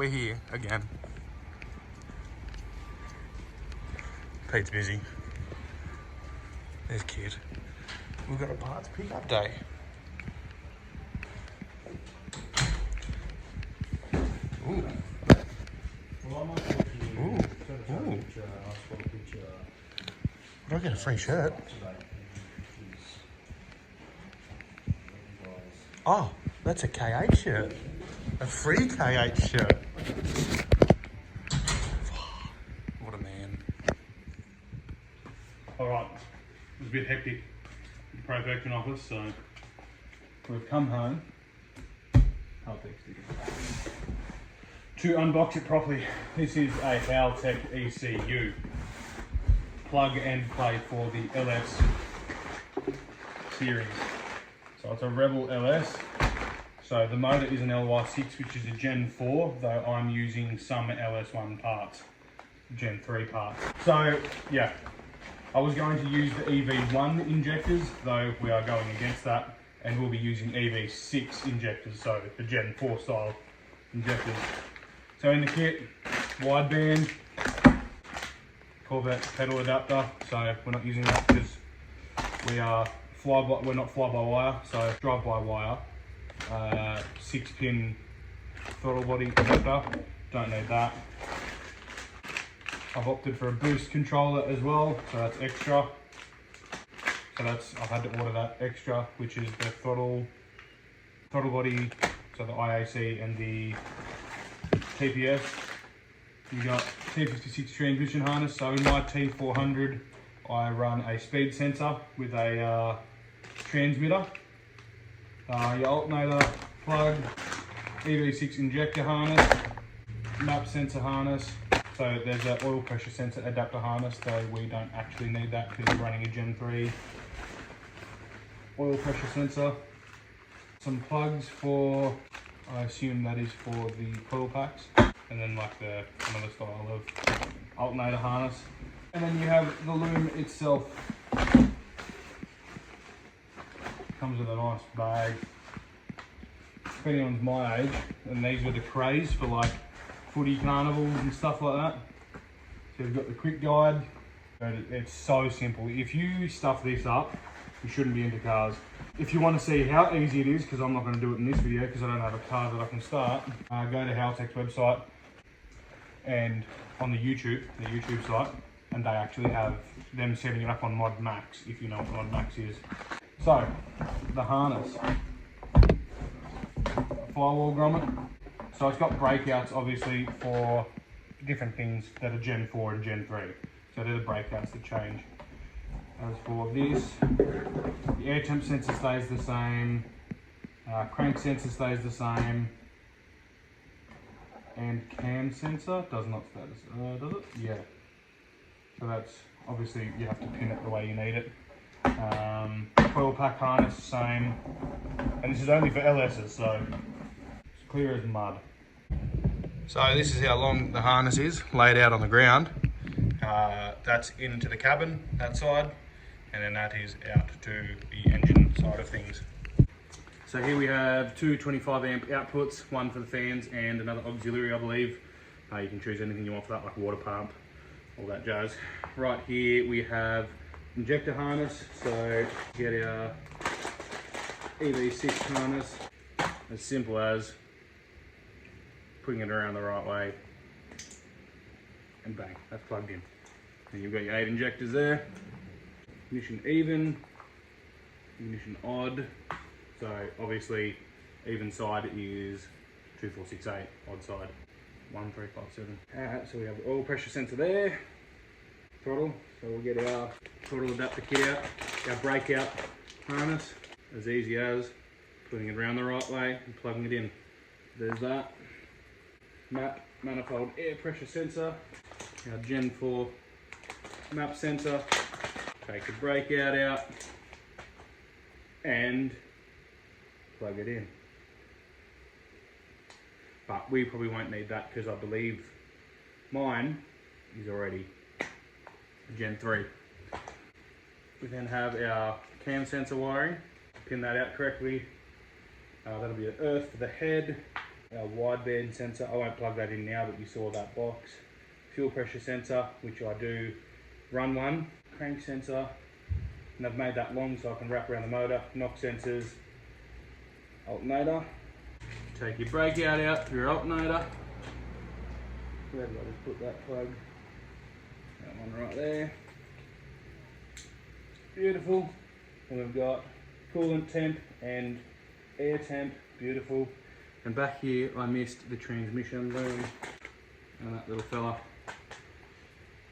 we're here again. Pete's busy. There's Kit. We've got a parts pick-up day. Ooh. Ooh. Ooh. Would I get a free shirt? Oh, that's a K8 shirt. A free K8 shirt. What a man. Alright, it was a bit hectic at the fabrication office, so we've come home. Haltech to unbox it properly. This is a Haltech ECU. Plug and play for the LS series. So it's a Rebel LS. So the motor is an LY6, which is a Gen 4, though I'm using some LS1 parts, Gen 3 parts. So yeah, I was going to use the EV1 injectors, though we are going against that, and we'll be using EV6 injectors, so the Gen 4 style injectors. So in the kit, wideband, Corvette pedal adapter, so we're not using that because we're not fly-by-wire, so drive-by-wire. 6-pin throttle body adapter, don't need that. I've opted for a boost controller as well, so that's extra. So I've had to order that extra, which is the throttle body, so the IAC and the TPS. You got T56 transmission harness. So in my T400, I run a speed sensor with a transmitter. Your alternator plug, EV6 injector harness, map sensor harness. So there's an oil pressure sensor adapter harness, though we don't actually need that because we're running a Gen 3 oil pressure sensor. Some plugs for, I assume that is for the coil packs, and then like another style of alternator harness. And then you have the loom itself. Comes with a nice bag. If anyone's my age, and these were the craze for like footy carnivals and stuff like that. So we've got the quick guide. It's so simple. If you stuff this up, you shouldn't be into cars. If you want to see how easy it is, because I'm not going to do it in this video because I don't have a car that I can start, go to Haltech's website and on the YouTube site, and they actually have them setting it up on Mod Max, if you know what Mod Max is. So, the harness. Firewall grommet. So it's got breakouts obviously for different things that are Gen 4 and Gen 3. So they're the breakouts that change. As for this, the air temp sensor stays the same, crank sensor stays the same, and cam sensor does not stay the same, does it? Yeah. So that's, obviously you have to pin it the way you need it. Coil pack harness, same. And this is only for LS's, so it's clear as mud. So this is how long the harness is, laid out on the ground. That's into the cabin, that side, and then that is out to the engine side of things. So here we have two 25 amp outputs, one for the fans and another auxiliary, I believe. You can choose anything you want for that, like water pump, all that jazz. Right here we have injector harness, so get our EV6 harness, as simple as putting it around the right way, and bang, that's plugged in. And you've got your 8 injectors there, ignition even, ignition odd, so obviously even side is 2468, odd side 1357. So we have the oil pressure sensor there, throttle, so we'll get our throttle adapter kit out, our breakout harness, as easy as putting it around the right way and plugging it in. There's that. Map manifold air pressure sensor, our Gen 4 map sensor, take the breakout out and plug it in. But we probably won't need that because I believe mine is already a Gen 3. We then have our cam sensor wiring, pin that out correctly. That'll be an earth for the head, our wideband sensor. I won't plug that in now, but you saw that box. Fuel pressure sensor, which I do run one. Crank sensor, and I've made that long so I can wrap around the motor. Knock sensors, alternator. Take your brake out for your alternator. Where did I just put that plug? That one right there. Beautiful. And we've got coolant temp and air temp. Beautiful. And back here I missed the transmission loom, and that little fella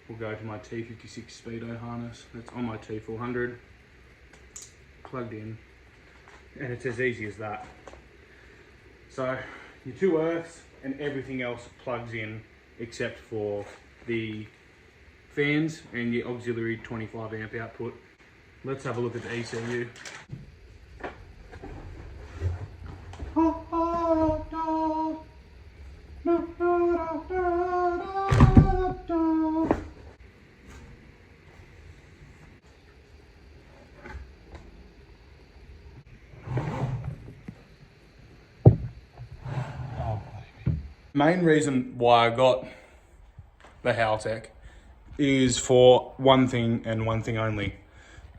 will go to my T56 Speedo harness. That's on my T400, plugged in, and it's as easy as that. So your two earths and everything else plugs in except for the fans and your auxiliary 25 amp output. Let's have a look at the ECU. Main reason why I got the Haltech is for one thing and one thing only.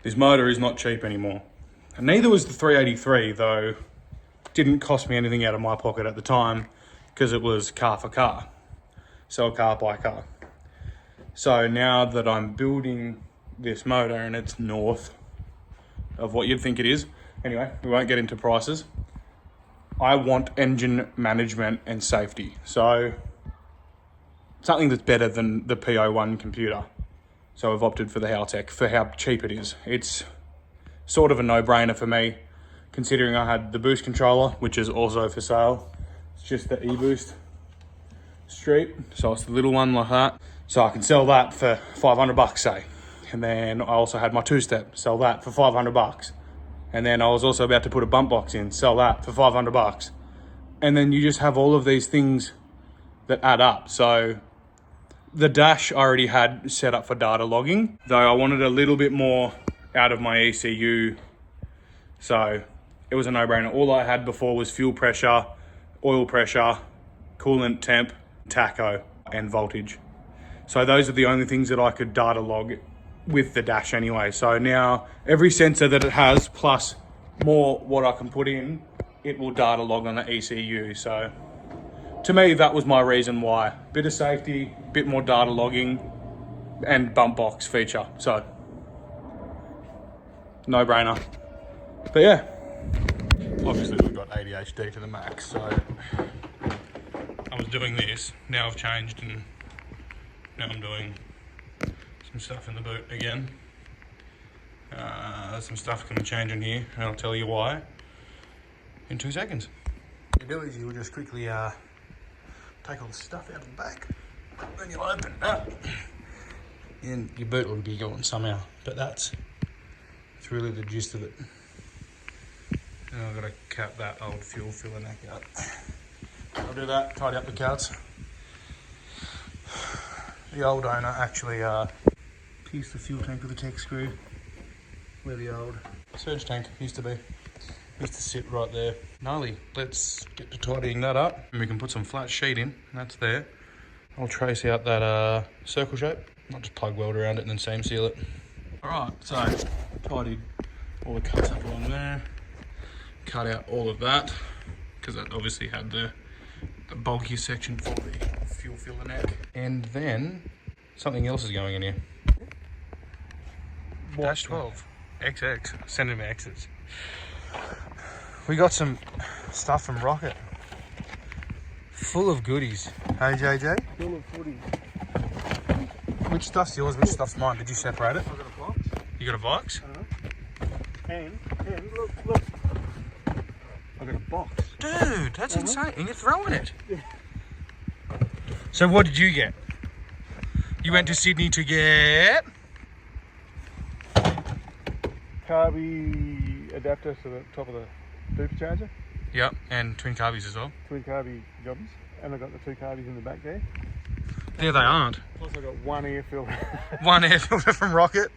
This motor is not cheap anymore. And neither was the 383, though didn't cost me anything out of my pocket at the time because it was car for car. Sell car, buy car. So now that I'm building this motor and it's north of what you'd think it is, anyway, we won't get into prices. I want engine management and safety. So something that's better than the PO1 computer. So I've opted for the Haltech for how cheap it is. It's sort of a no-brainer for me, considering I had the boost controller, which is also for sale. It's just the e-boost street. So it's the little one like that. So I can sell that for 500 bucks, say. And then I also had my two-step, sell that for 500 bucks. And then I was also about to put a bump box in, sell that for 500 bucks. And then you just have all of these things that add up. So the dash I already had set up for data logging, though I wanted a little bit more out of my ECU. So it was a no-brainer. All I had before was fuel pressure, oil pressure, coolant temp, tacho, and voltage. So those are the only things that I could data log with the dash anyway. So now every sensor that it has, plus more what I can put in, it will data log on the ECU. So to me, that was my reason why. Bit of safety, bit more data logging, and bump box feature. So no brainer. But yeah, obviously we've got ADHD to the max. So I was doing this, now I've changed and now I'm doing some stuff in the boot again. Some stuff can change in here and I'll tell you why in 2 seconds. What you do is you'll just quickly take all the stuff out of the back, then you'll open it up and your boot will be going somehow, but that's really the gist of it. And I've got to cut that old fuel filler neck out. I'll do that, tidy up the cuts. The old owner actually pierced the fuel tank with a Tech screw where the old surge tank used to be. Used to sit right there. Gnarly. Let's get to tidying that up. And we can put some flat sheet in, and that's there. I'll trace out that circle shape. I'll just plug weld around it and then seam seal it. Alright, so tidied all the cuts up along there. Cut out all of that, because that obviously had the bulkier section for the fuel filler neck. And then something else is going in here. What? Dash 12 XX, sending me X's. We got some stuff from Rocket, full of goodies. Hey JJ? Full of footy. Which stuff's yours, which stuff's mine? Did you separate it? I've got a box. You got a box? And look. I've got a box. Dude, that's insane. And you're throwing it. Yeah. So what did you get? You went to Sydney to get... Carby adapter to the top of the supercharger. Yep, and twin carbies as well. Twin carby jobbies. And I've got the 2 carbies in the back there. There they aren't. Plus I've got one air filter. One air filter from Rocket.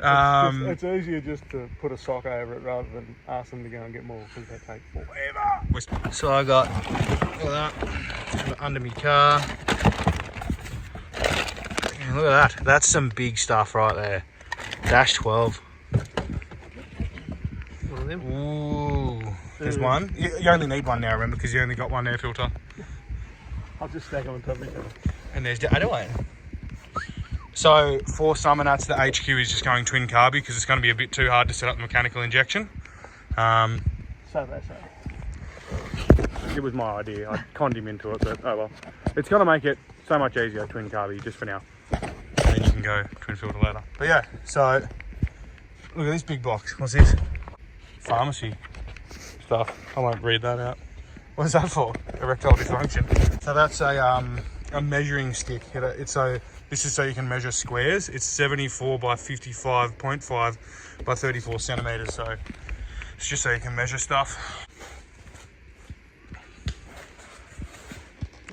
It's easier just to put a sock over it rather than ask them to go and get more because they take forever. So I got, look at that, under my car. And look at that, that's some big stuff right there. Dash 12. One of them. Ooh, there's one. You only need one now, remember, because you only got one air filter. I'll just stack them on top of each other. And there's the other one. So for summer nuts, the HQ is just going twin carby because it's going to be a bit too hard to set up the mechanical injection. So they say. It was my idea. I conned him into it, but oh well. It's going to make it so much easier twin carby just for now. And then you can go twin filter later. But yeah, so look at this big box. What's this? Pharmacy stuff. I won't read that out. What is that for? Erectile dysfunction. So that's a measuring stick. This is so you can measure squares. It's 74 by 55.5 by 34 centimeters. So it's just so you can measure stuff.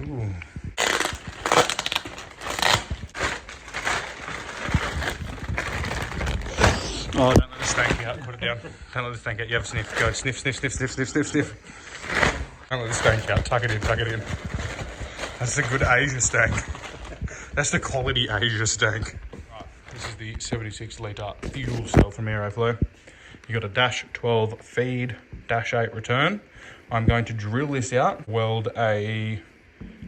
Ooh. Oh, don't let the stank out. Put it down. Don't let the stank out. You have a sniff. Go sniff, sniff, sniff, sniff, sniff, sniff, sniff. Don't let the stank out. Tuck it in, tuck it in. That's a good Asia stank. That's the quality Asia stank. Right, this is the 76 litre fuel cell from Aeroflow. You got a dash 12 feed, dash 8 return. I'm going to drill this out, weld a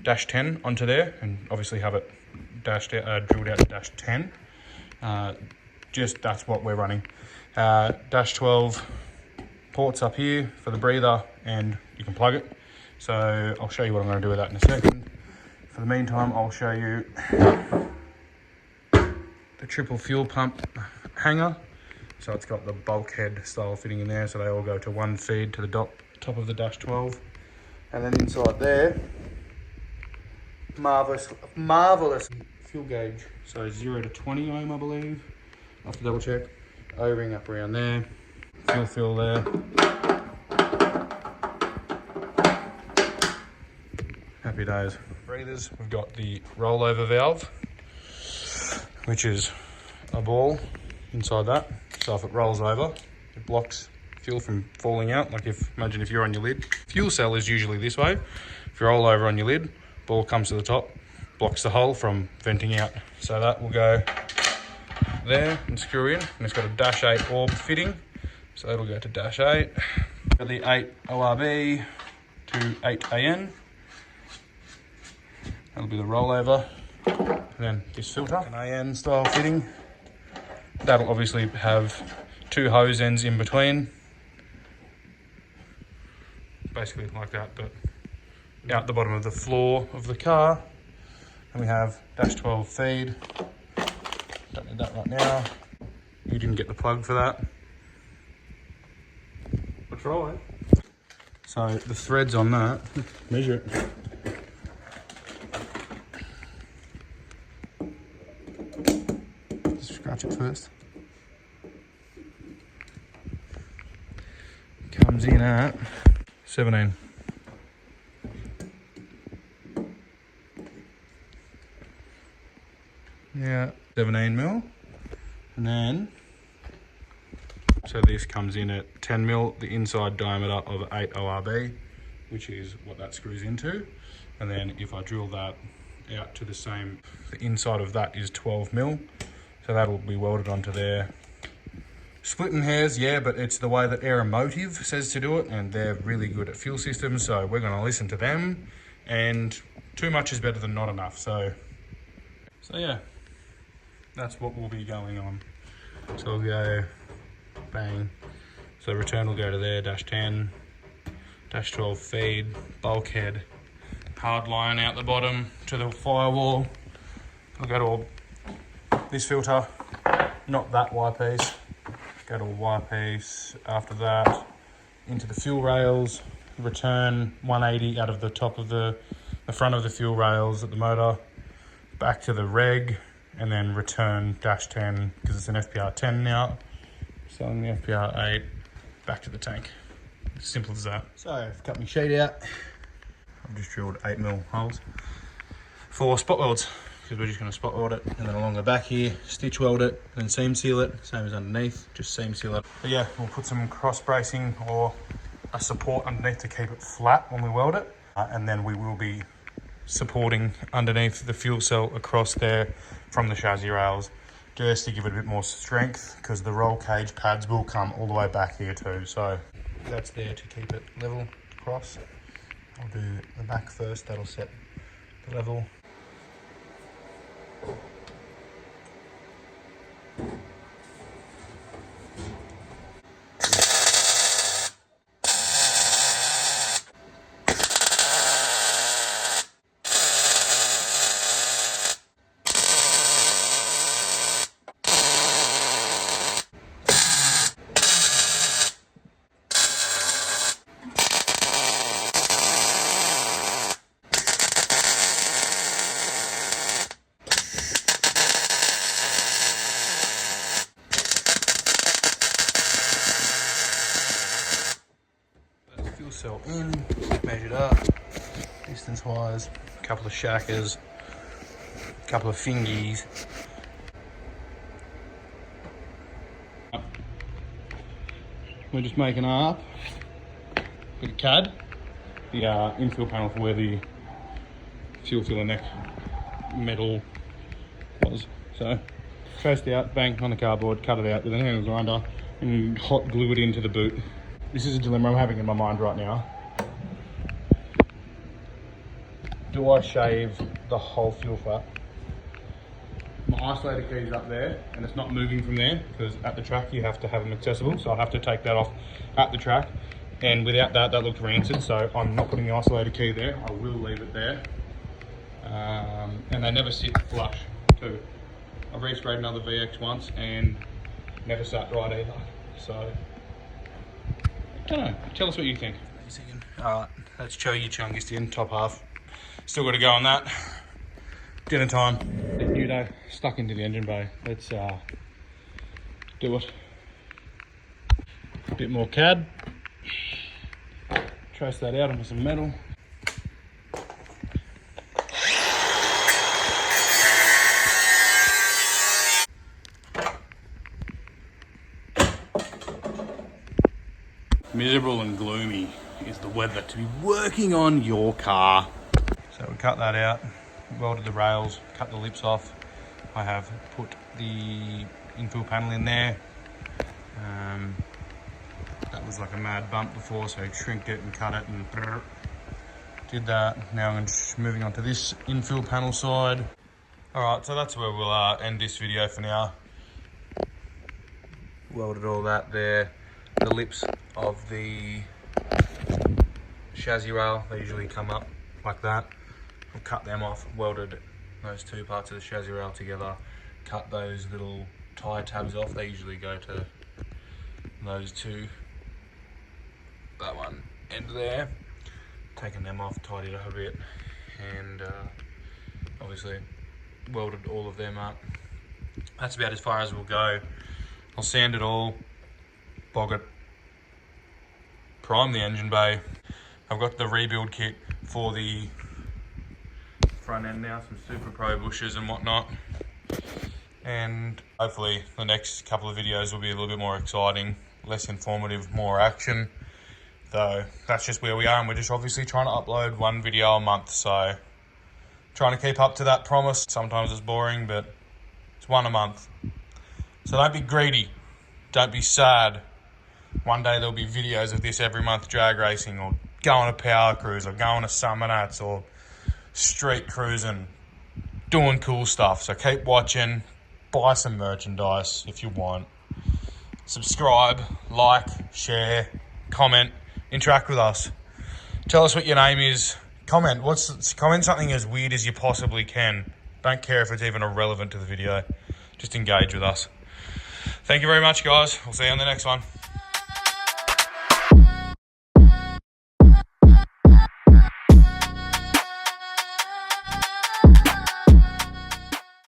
dash 10 onto there, and obviously have it drilled out to dash 10. Just that's what we're running. Dash 12 ports up here for the breather, and you can plug it. So I'll show you what I'm going to do with that in a second. For the meantime, I'll show you the triple fuel pump hanger. So it's got the bulkhead style fitting in there, so they all go to one feed to the top of the dash 12. And then inside there, marvelous fuel gauge. So 0 to 20 ohm, I believe. I'll have to double check. O-ring up around there. Fuel fill there. Happy days. Breathers, we've got the rollover valve, which is a ball inside that. So if it rolls over, it blocks fuel from falling out. Like imagine if you're on your lid. Fuel cell is usually this way. If you roll over on your lid, ball comes to the top, blocks the hole from venting out. So that will go there and screw in. And it's got a dash 8 orb fitting. So that'll go to dash 8. Got the 8 ORB to 8 AN. That'll be the rollover. And then this filter, an AN style fitting. That'll obviously have 2 hose ends in between. Basically like that, but out the bottom of the floor of the car. And we have dash 12 feed. Don't need that right now. You didn't get the plug for that. That's right. So the threads on that, measure it. Just scratch it first. Comes in at 17. Yeah, 17 mil. And then, so this comes in at 10 mil, the inside diameter of 8 ORB, which is what that screws into. And then if I drill that out to the same, the inside of that is 12 mil. So that'll be welded onto there. Splitting hairs, yeah, but it's the way that Aeromotive says to do it, and they're really good at fuel systems, so we're gonna listen to them. And too much is better than not enough, so yeah, that's what will be going on. So we'll go bang. So return will go to there, dash 10, dash 12 feed, bulkhead, hard line out the bottom to the firewall. We'll go to all this filter, not that Y piece. Go to a Y piece, after that into the fuel rails, return 180 out of the top of the front of the fuel rails at the motor, back to the reg, and then return dash 10 because it's an FPR 10 now. So on the FPR 8, back to the tank. Simple as that. So I've cut my sheet out. I've just drilled 8mm holes for spot welds because we're just going to spot weld it, and then along the back here, stitch weld it, and then seam seal it, same as underneath, just seam seal it. But yeah, we'll put some cross bracing or a support underneath to keep it flat when we weld it, and then we will be supporting underneath the fuel cell across there from the chassis rails, just to give it a bit more strength, because the roll cage pads will come all the way back here too. So that's there to keep it level across. I'll do the back first, that'll set the level. Cell in, measured up, distance wise, a couple of shackers, a couple of fingies. We're just making up with a CAD, the infill panel for where the fuel filler neck metal was. So traced out, bang on the cardboard, cut it out with an angle grinder and hot glue it into the boot. This is a dilemma I'm having in my mind right now. Do I shave the whole fuel flap? My isolator key is up there and it's not moving from there, because at the track you have to have them accessible, so I'll have to take that off at the track, and without that, that looks rancid, so I'm not putting the isolator key there. I will leave it there. And they never sit flush too. I resprayed another VX once and never sat right either, so I don't know. Tell us what you think. Alright, that's Cho Chungus in, top half. Still got to go on that. Dinner time. Nudo stuck into the engine bay. Let's do it. A bit more CAD. Trace that out onto some metal. Miserable and gloomy is the weather to be working on your car. So we cut that out, welded the rails, cut the lips off. I have put the infill panel in there. That was like a mad bump before, so I shrinked it and cut it and did that. Now I'm just moving on to this infill panel side. Alright, so that's where we'll end this video for now. Welded all that there. The lips of the chassis rail, they usually come up like that. I'll cut them off, welded those two parts of the chassis rail together, cut those little tie tabs off. They usually go to those two, that one end there. Taken them off, tidied it up a bit, and obviously welded all of them up. That's about as far as we'll go. I'll sand it all, bog it, prime the engine bay. I've got the rebuild kit for the front end now, some Super Pro bushes and whatnot. And hopefully the next couple of videos will be a little bit more exciting, less informative, more action. Though that's just where we are, and we're just obviously trying to upload one video a month, so trying to keep up to that promise. Sometimes it's boring, but it's one a month. So don't be greedy, don't be sad. One day there'll be videos of this every month, drag racing, or going to power cruise, or going to summer nights, or street cruising, doing cool stuff. So keep watching, buy some merchandise if you want. Subscribe, like, share, comment, interact with us. Tell us what your name is. Comment something as weird as you possibly can. Don't care if it's even irrelevant to the video. Just engage with us. Thank you very much, guys. We'll see you on the next one.